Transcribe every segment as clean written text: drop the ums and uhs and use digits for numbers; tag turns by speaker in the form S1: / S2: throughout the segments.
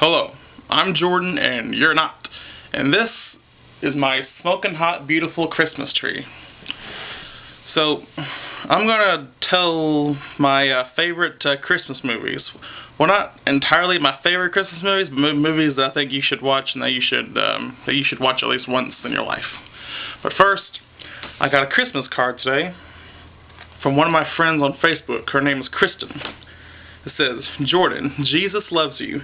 S1: Hello, I'm Jordan and you're not. And this is my smoking hot beautiful Christmas tree. So, I'm gonna tell my favorite Christmas movies. Well, not entirely my favorite Christmas movies, but movies that I think you should watch and that you should watch at least once in your life. But first, I got a Christmas card today from one of my friends on Facebook. Her name is Kristen. It says, "Jordan, Jesus loves you.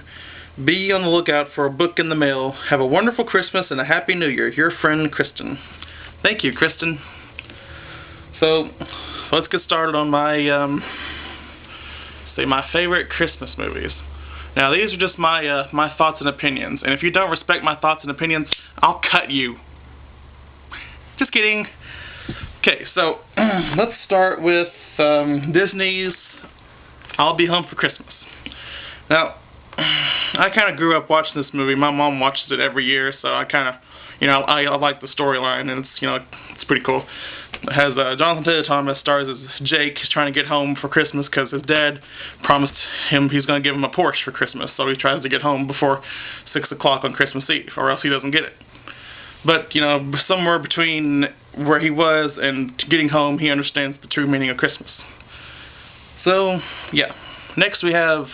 S1: Be on the lookout for a book in the mail. Have a wonderful Christmas and a Happy New Year. Your friend, Kristen." Thank you, Kristen. So, let's get started on my favorite Christmas movies. Now, these are just my thoughts and opinions. And if you don't respect my thoughts and opinions, I'll cut you. Just kidding. Okay, so let's start with Disney's I'll Be Home for Christmas. Now, I kind of grew up watching this movie. My mom watches it every year, so I kind of, I like the storyline, and it's pretty cool. It has Jonathan Taylor Thomas stars as Jake. He's trying to get home for Christmas because his dad promised him he's going to give him a Porsche for Christmas, so he tries to get home before 6 o'clock on Christmas Eve, or else he doesn't get it. But, somewhere between where he was and getting home, he understands the true meaning of Christmas. So, yeah. Next we have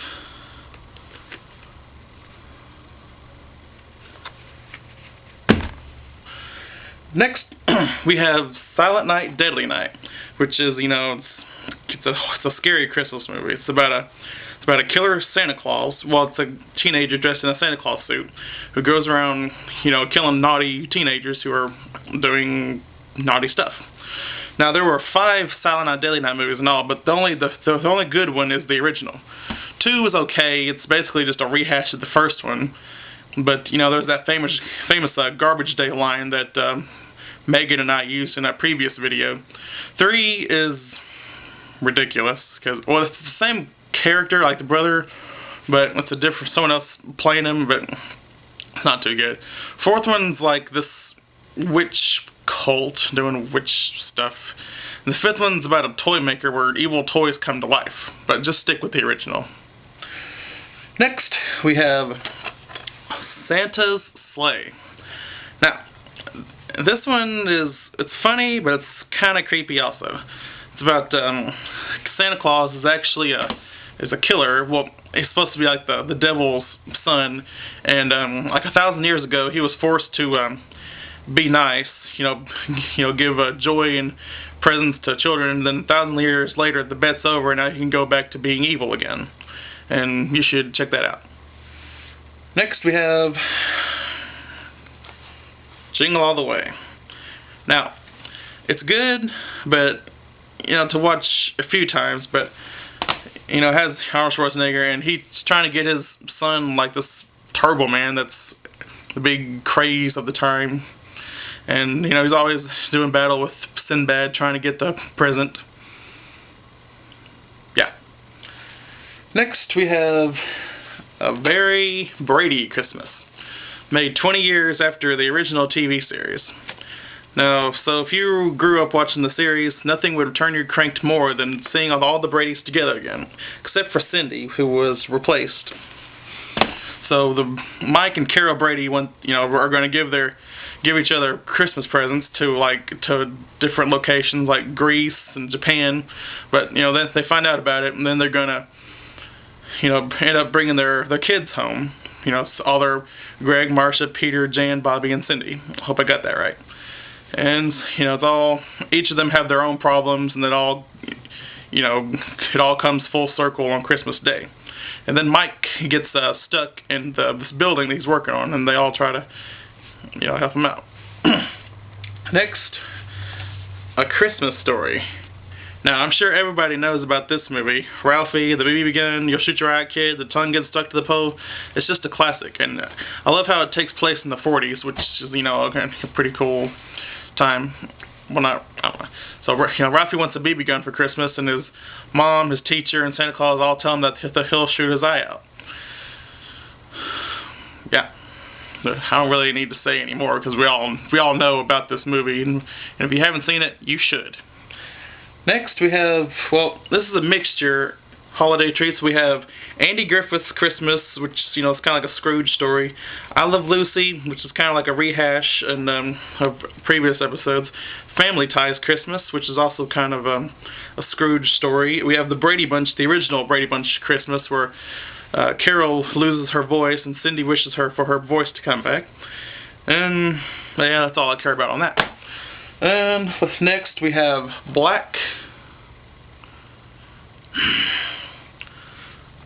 S1: Silent Night, Deadly Night, which is, it's a scary Christmas movie. It's about a killer Santa Claus. Well, it's a teenager dressed in a Santa Claus suit who goes around, killing naughty teenagers who are doing naughty stuff. Now, there were 5 Silent Night, Deadly Night movies and all, but the only good one is the original. 2 is okay. It's basically just a rehash of the first one. But, there's that famous Garbage Day line that Megan and I used in that previous video. 3 is ridiculous because, well, it's the same character, like the brother, but it's a different, someone else playing him, but it's not too good. 4th one's like this witch cult doing witch stuff. And the 5th one's about a toy maker where evil toys come to life, but just stick with the original. Next, we have Santa's Sleigh. Now, this one it's funny, but it's kind of creepy also. It's about Santa Claus is actually a killer. Well, he's supposed to be like the devil's son, and like 1,000 years ago, he was forced to be nice, give joy and presents to children. And then 1,000 years later, the bet's over, and now he can go back to being evil again. And you should check that out. Next, we have Jingle All the Way. Now, it's good, but to watch a few times, but it has Arnold Schwarzenegger, and he's trying to get his son like this Turbo Man that's the big craze of the time, and he's always doing battle with Sinbad trying to get the present. Yeah. Next we have A Very Brady Christmas, made 20 years after the original TV series. Now, so if you grew up watching the series, nothing would turn you cranked more than seeing all the Bradys together again, except for Cindy, who was replaced. So Mike and Carol Brady are going to give each other Christmas presents to different locations like Greece and Japan, but then they find out about it, and then they're going to end up bringing their kids home. All their Greg, Marcia, Peter, Jan, Bobby, and Cindy. Hope I got that right. And it's all, each of them have their own problems, and it all comes full circle on Christmas Day. And then Mike gets stuck in this building that he's working on, and they all try to help him out. Next, A Christmas Story. Now, I'm sure everybody knows about this movie. Ralphie, the BB gun, You'll Shoot Your Eye Kid, the tongue gets stuck to the pole. It's just a classic, and I love how it takes place in the 40s, which is, a pretty cool time. Well, I don't know. So, Ralphie wants a BB gun for Christmas, and his mom, his teacher, and Santa Claus all tell him that he'll shoot his eye out. Yeah. I don't really need to say anymore, because we all know about this movie, and if you haven't seen it, you should. Next we have, well, this is a mixture holiday treats. We have Andy Griffith's Christmas, which, you know, it's kind of like a Scrooge story. I Love Lucy, which is kind of like a rehash of previous episodes. Family Ties Christmas, which is also kind of a Scrooge story. We have the Brady Bunch, the original Brady Bunch Christmas, where Carol loses her voice and Cindy wishes her for her voice to come back. And yeah, that's all I care about on that. And next we have Black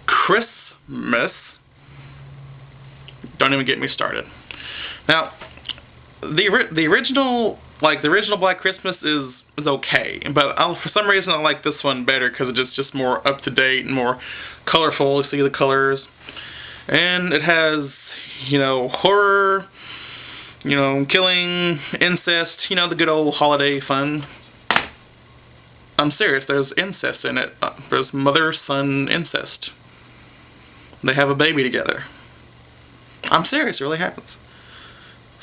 S1: Christmas. Don't even get me started. Now, the original Black Christmas is okay, but for some reason I like this one better because it's just more up to date and more colorful. You see the colors, and it has, you know, horror, you know, killing, incest, you know, the good old holiday fun. I'm serious, there's incest in it. There's mother-son incest. They have a baby together. I'm serious, it really happens.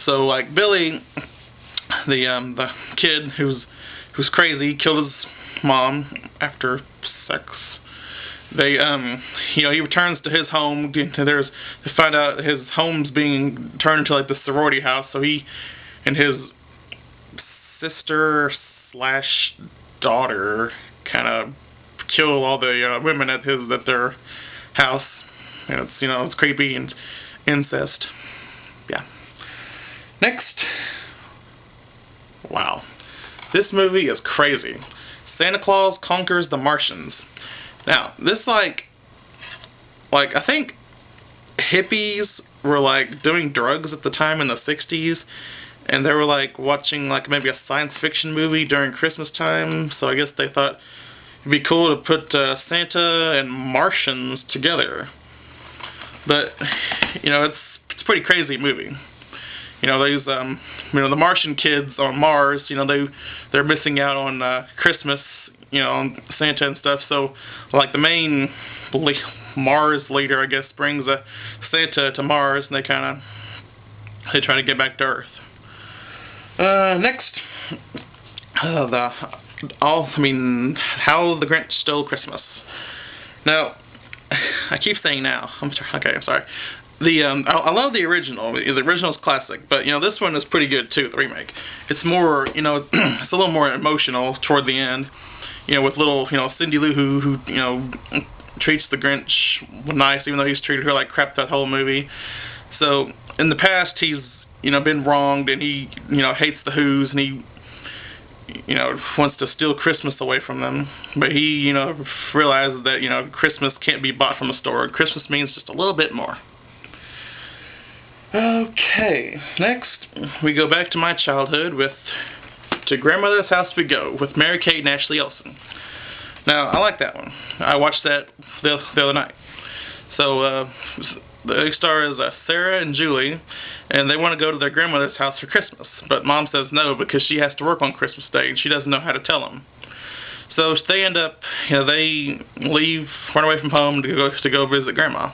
S1: So, like, Billy, the kid who's crazy, killed his mom after sex. They, you know, he returns to his home. They find out his home's being turned into like the sorority house. So he and his sister / daughter kind of kill all the women at their house. And it's, you know, it's creepy and incest. Yeah. Next. Wow. This movie is crazy. Santa Claus Conquers the Martians. Now, this like I think hippies were like doing drugs at the time in the 60s, and they were like watching like maybe a science fiction movie during Christmas time, so I guess they thought it'd be cool to put Santa and Martians together. But, you know, it's a pretty crazy movie. You know, these, you know, the Martian kids on Mars, you know, they're missing out on Christmas, you know, on Santa and stuff. So, like, the main Mars leader, I guess, brings Santa to Mars, and they try to get back to Earth. Next, How the Grinch Stole Christmas. Now, I keep saying now. I'm sorry. I love the original. The original's classic, but, you know, this one is pretty good too, the remake. It's more, you know, it's a little more emotional toward the end, you know, with little, you know, Cindy Lou who you know, treats the Grinch nice, even though he's treated her like crap that whole movie. So, in the past, he's, you know, been wronged, and he, you know, hates the Who's, and he, you know, wants to steal Christmas away from them. But he, you know, realizes that, you know, Christmas can't be bought from a store. Christmas means just a little bit more. Okay, next we go back to my childhood with To Grandmother's House We Go with Mary-Kate and Ashley Olsen. Now, I like that one. I watched that the other night. So, the star is Sarah and Julie, and they want to go to their grandmother's house for Christmas. But Mom says no because she has to work on Christmas Day, and she doesn't know how to tell them. So they end up, you know, they run away from home to go visit Grandma.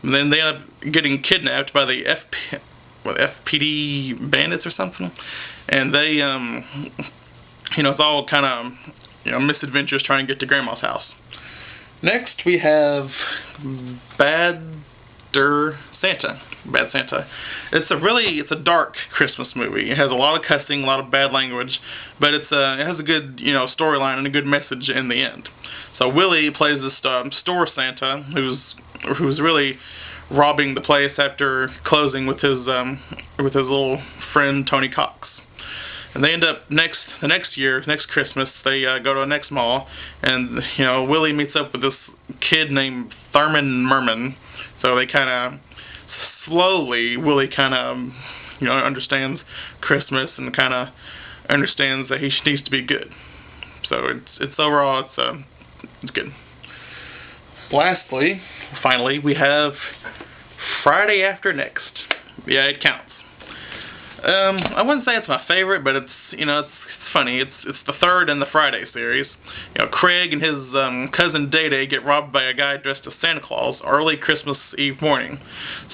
S1: And then they end up getting kidnapped by the FPD bandits or something. And they, you know, it's all kind of, you know, misadventures trying to get to Grandma's house. Next we have Bad Santa. It's a dark Christmas movie. It has a lot of cussing, a lot of bad language, but it has a good, you know, storyline and a good message in the end. So Willie plays this store Santa who's really robbing the place after closing with his little friend Tony Cox. And they end up next Christmas, they go to the next mall, and, you know, Willie meets up with this kid named Thurman Merman. So they kind of slowly, Willie kind of, you know, understands Christmas and kind of understands that he needs to be good. So it's overall it's good. Lastly, finally, we have Friday After Next. Yeah, it counts. I wouldn't say it's my favorite, but it's, you know, it's funny. It's the third in the Friday series. You know, Craig and his cousin Day-Day get robbed by a guy dressed as Santa Claus early Christmas Eve morning.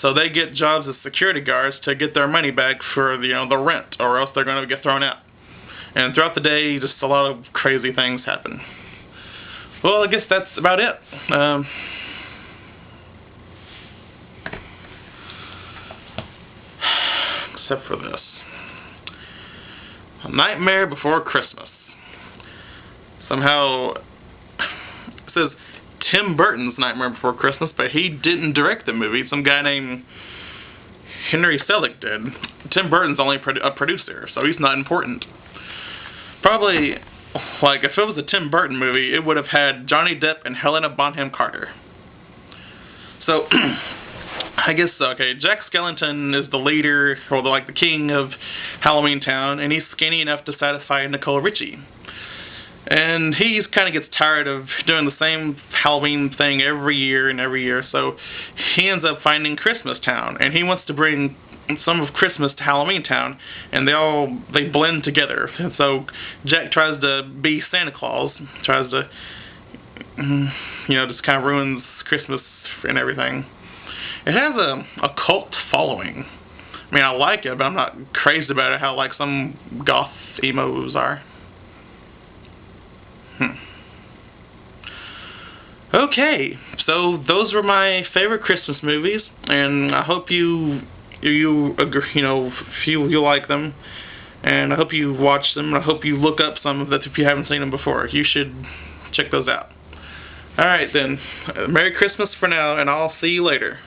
S1: So they get jobs as security guards to get their money back for the, you know, the rent, or else they're going to get thrown out. And throughout the day, just a lot of crazy things happen. Well, I guess that's about it. Except for this. A Nightmare Before Christmas. Somehow, it says Tim Burton's Nightmare Before Christmas, but he didn't direct the movie. Some guy named Henry Selick did. Tim Burton's only a producer, so he's not important. Probably, like, if it was a Tim Burton movie, it would have had Johnny Depp and Helena Bonham Carter. So, I guess, okay, Jack Skellington is the leader, or the king of Halloween Town, and he's skinny enough to satisfy Nicole Richie. And he kind of gets tired of doing the same Halloween thing every year, so he ends up finding Christmas Town, and he wants to bring some of Christmas to Halloween Town, and they blend together. And so Jack tries to be Santa Claus, tries to, just kind of ruins Christmas and everything. It has a cult following. I mean, I like it, but I'm not crazy about it, how like some goth emos are. Okay, so those were my favorite Christmas movies, and I hope you agree, if you like them, and I hope you watch them, and I hope you look up some of them if you haven't seen them before. You should check those out. Alright then, Merry Christmas for now, and I'll see you later.